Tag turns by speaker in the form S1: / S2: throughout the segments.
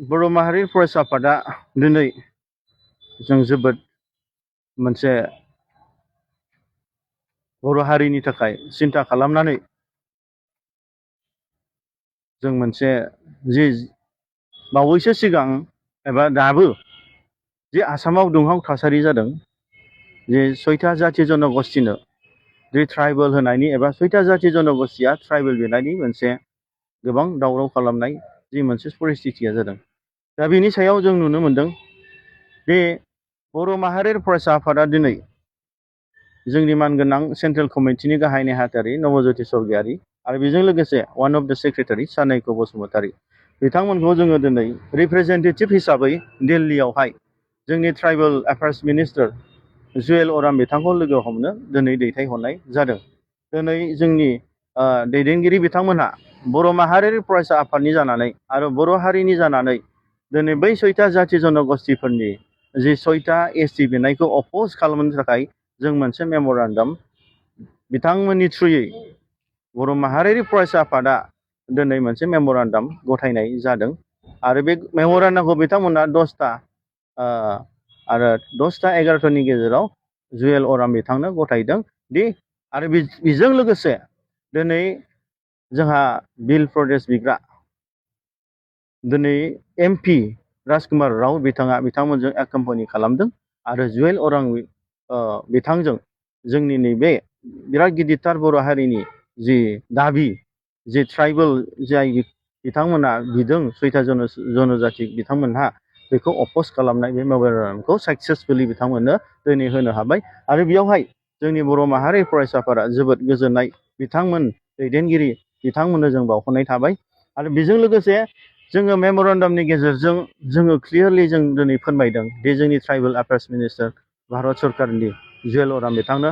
S1: बर' माहारि फरायसा आफादा दिनै जों जोबोद मोनसे बर' हारिनि थाखाय सिन्था खालामनानै जों मोनसे जि बावैसो सिगां एबा दाबो जे आसामाव दुंहाव थासारि जादों जे 6था जाथि जनगोष्ठीनो जे ट्राइबेल होनायनि एबा 6था जाथि जनगोष्ठीया ट्राइबेल बिनायनि मोनसे गोबां दावराव खालामनाय जि मोनसे परिस्थितिया जादों। दा बेनि सायाव जों नुनो मोनदों बे बर' माहारि फरायसा आफादा दिनै जोंनि मानगोनां सेन्ट्रेल कमिटिनि गाहाय नेहाथारि नबज्योति स्वर्गियारि आरो बेजों लोगोसे वान अफ द सेक्रेटारि सानैको बसुमतारी बिथांमोनखौ जोङो दिनै रिप्रेजेन्टेटिभ हिसाबै दिल्लीयावहाय जोंनि ट्राइबेल एफेयार्स मिनिस्टार जुएल अराम बिथांखौ लोगो हमनो दिनै दैथायहरनाय जादों। दिनै जोंनि दैदेनगिरि बिथांमोनहा बर' माहारि फरायसा आफादनि जानानै आरो बर' हारिनि जानानै दिनै बै 6था जाथि जनगोष्ठीफोरनि जि 6था एसटि बिनायखौ अपोज खालामनो थाखाय जों मोनसे मेम'रेन्डाम बिथांमोननि थ्रुयै बर' माहारि फरायसा आफादा दिनै मोनसे मेम'रेन्डाम गथायनाय जादों आरो बे मेम'रेन्डामखौ बिथांमोना 10ता आरो 10ता 11तानि गेजेराव जुएल अराम बिथांनो गथायदों दि आरो बेजों लोगोसे दिनै जोंहा बिल प्रदेश बिग्रा दिनै MP राजकुमार राव बिथांमोनजों एक्कम्पानि खालामदों आरो जुएल अरां बिथांजों जोंनि नैबे बिराद गिदिरथार बर' हारिनि जि दाबि जि ट्राइबेल जाय बिथांमोना बिदों 6था जनजाति बिथांमोनहा बेखौ अपोज खालामनाय बे मेम'रेन्डामखौ साक्सेसफुलि बिथांमोननो दिनै होनो हाबाय आरो बेयावहाय जोंनि बर' माहारि फरायसाफोरा जोबोद गोजोननाय बिथांमोन दैदेनगिरि बिथांमोननो जों बावहरनाय थाबाय आरो बेजों लोगोसे जोङो मेम'रेन्डामनि गेजेरजों जोङो क्लियारलि जों दिनै फोरमायदों दि जोंनि ट्राइबेल एफेयार्स मिनिस्टार भारत सरकारनि जुएल अराम बिथांनो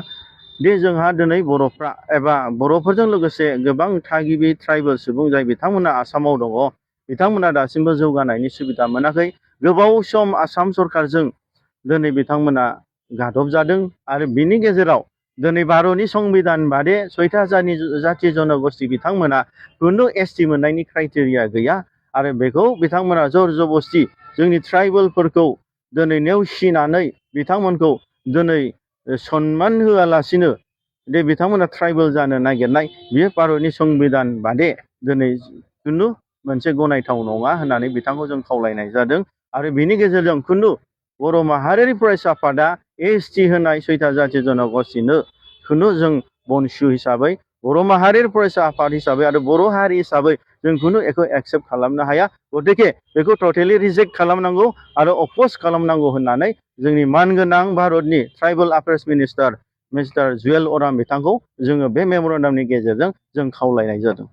S1: दि जोंहा दिनै बर'फ्रा एबा बर'फोरजों लोगोसे गोबां थागिबि ट्राइबेल सुबुं जाय बिथांमोना आसामाव दङ बिथांमोना दासिमबो जौगानायनि सुबिदा मोनाखै गोबाव सम आसाम सरकारजों दिनै बिथांमोना गादब जादों आरो बिनि गेजेराव दिनै भारतनि संबिधान बादि 6था जाथि जनगोष्ठी बिथांमोना खुनु एसटि मोननायनि क्राइटेरिया गैया आरो बेखौ बिथांमोना जर जबस्ति जोंनि ट्राइबेलफोरखौ दिनै नेवसिनानै बिथांमोनखौ दिनै सनमान होआलासिनो दे बिथांमोना ट्राइबेल जानो नागिरनाय बियो भारतनि संबिधान बादि दिनै खुनु मोनसे गनायथाव नङा होननानै बिथांखौ जों खावलायनाय जादों आरो बिनि गेजेरजों खुनु बर' माहारियारि फरायसा आफादा एसटि होनाय 6था जाथि जनगोष्ठीनो खुनु जों बनसु हिसाबै बर' माहारियारि फरायसा आफाद हिसाबै आरो बर' हारि हिसाबै जों खुनु बेखौ एक्सेप्ट खालामनो हाया गतिके बेखौ टटेलि रिजेक्ट खालामनांगौ आरो अपोज खालामनांगौ होननानै जोंनि मानगोनां भारतनि ट्राइबेल एफेयार्स मिनिस्टार मिस्टार जुएल अराम बिथांखौ जोङो बे मेम'रेन्डामनि गेजेरजों जों खावलायनाय जादों।